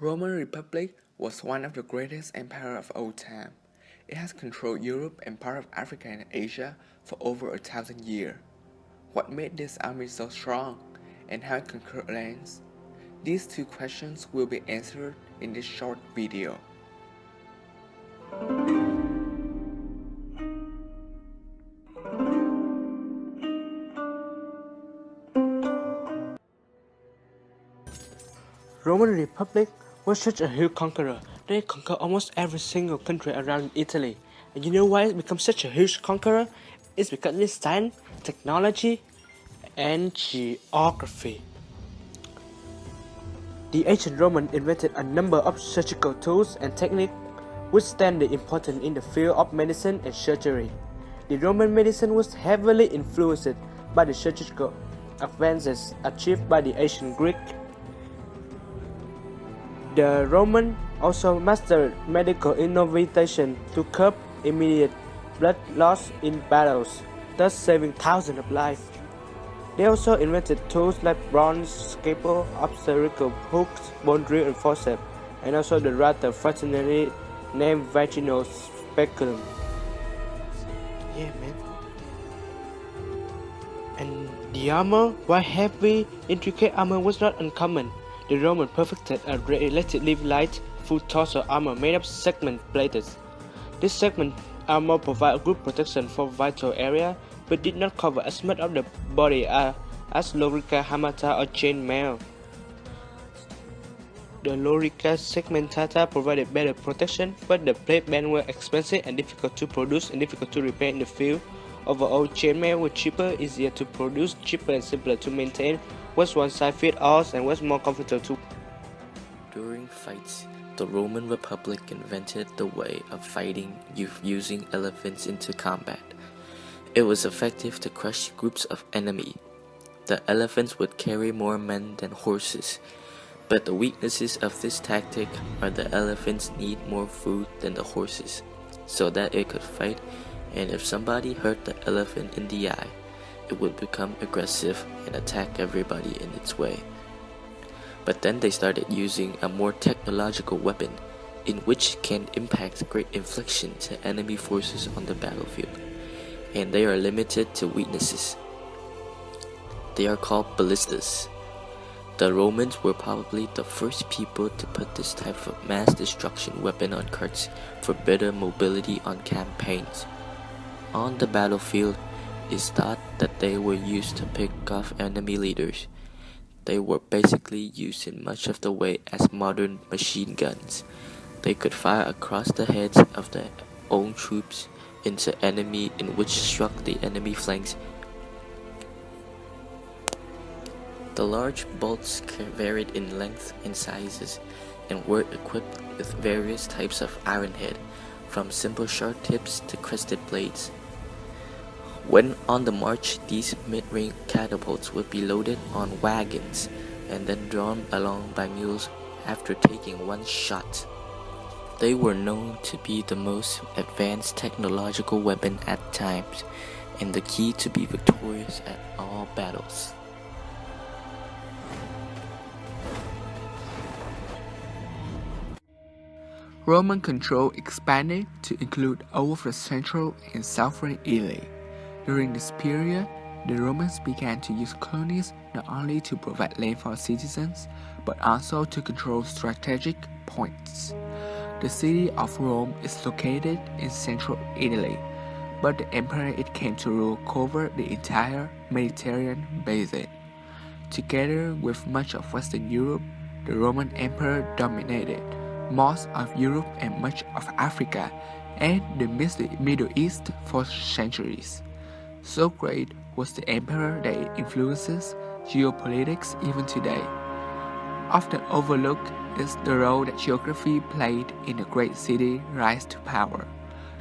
Roman Republic was one of the greatest empires of all time. It has controlled Europe and part of Africa and Asia for over 1,000 years. What made this army so strong, and how it conquered lands? These two questions will be answered in this short video. Roman Republic was such a huge conqueror that it conquered almost every single country around Italy. And you know why it became such a huge conqueror? It's because of its science, technology, and geography. The ancient Romans invented a number of surgical tools and techniques which stand important in the field of medicine and surgery. The Roman medicine was heavily influenced by the surgical advances achieved by the ancient Greek. The Romans also mastered medical innovation to curb immediate blood loss in battles, thus saving thousands of lives. They also invented tools like bronze scalpel, obstetrical hooks, bone drill, and forceps, and also the rather fascinating named vaginal speculum. Yeah, man. And the armor, while heavy, intricate armor was not uncommon. The Romans perfected a relatively light, full torso armor made of segment plates. This segment armor provided good protection for vital areas, but did not cover as much of the body as lorica hamata or chainmail. The lorica segmentata provided better protection, but the plate bands were expensive and difficult to produce and difficult to repair in the field. Overall, chainmail was cheaper, easier to produce, cheaper and simpler to maintain, was one size fit all, and was more comfortable too. During fights, the Roman Republic invented the way of fighting using elephants into combat. It was effective to crush groups of enemy. The elephants would carry more men than horses, but the weaknesses of this tactic are the elephants need more food than the horses, so that it could fight, and if somebody hurt the elephant in the eye, it would become aggressive and attack everybody in its way. But then they started using a more technological weapon, in which can impact great infliction to enemy forces on the battlefield, and they are limited to weaknesses. They are called ballistas. The Romans were probably the first people to put this type of mass destruction weapon on carts for better mobility on campaigns. On the battlefield, it's thought that they were used to pick off enemy leaders. They were basically used in much of the way as modern machine guns. They could fire across the heads of their own troops into enemy, in which struck the enemy flanks. The large bolts varied in length and sizes and were equipped with various types of ironhead, from simple sharp tips to crested blades. When on the march, these mid-range catapults would be loaded on wagons and then drawn along by mules after taking one shot. They were known to be the most advanced technological weapon at times, and the key to be victorious at all battles. Roman control expanded to include all of the central and southern Italy. During this period, the Romans began to use colonies not only to provide land for citizens, but also to control strategic points. The city of Rome is located in central Italy, but the empire it came to rule covered the entire Mediterranean basin. Together with much of Western Europe, the Roman Empire dominated most of Europe and much of Africa and the Middle East for centuries. So great was the emperor that it influences geopolitics even today. Often overlooked is the role that geography played in a great city rise to power.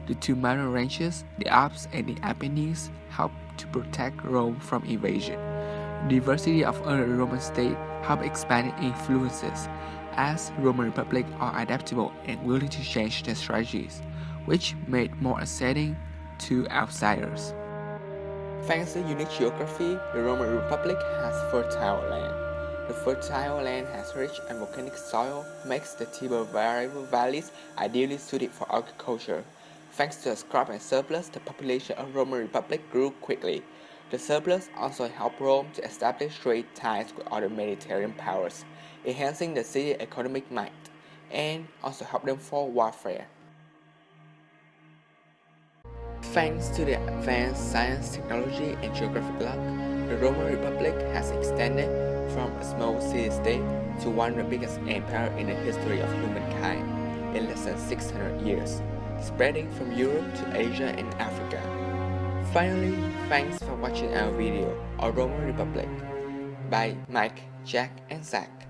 The two mountain ranges, the Alps and the Apennines, helped to protect Rome from invasion. The diversity of other Roman states helped expand influences, as Roman Republic are adaptable and willing to change their strategies, which made more accepting to outsiders. Thanks to unique geography, the Roman Republic has fertile land. The fertile land has rich and volcanic soil, makes the Tiber variable valleys ideally suited for agriculture. Thanks to a scrap and surplus, the population of Roman Republic grew quickly. The surplus also helped Rome to establish trade ties with other Mediterranean powers, enhancing the city's economic might, and also helped them for warfare. Thanks to the advanced science, technology, and geographic luck, the Roman Republic has extended from a small city-state to one of the biggest empires in the history of humankind in less than 600 years, spreading from Europe to Asia and Africa. Finally, thanks for watching our video, A Roman Republic, by Mike, Jack, and Zack.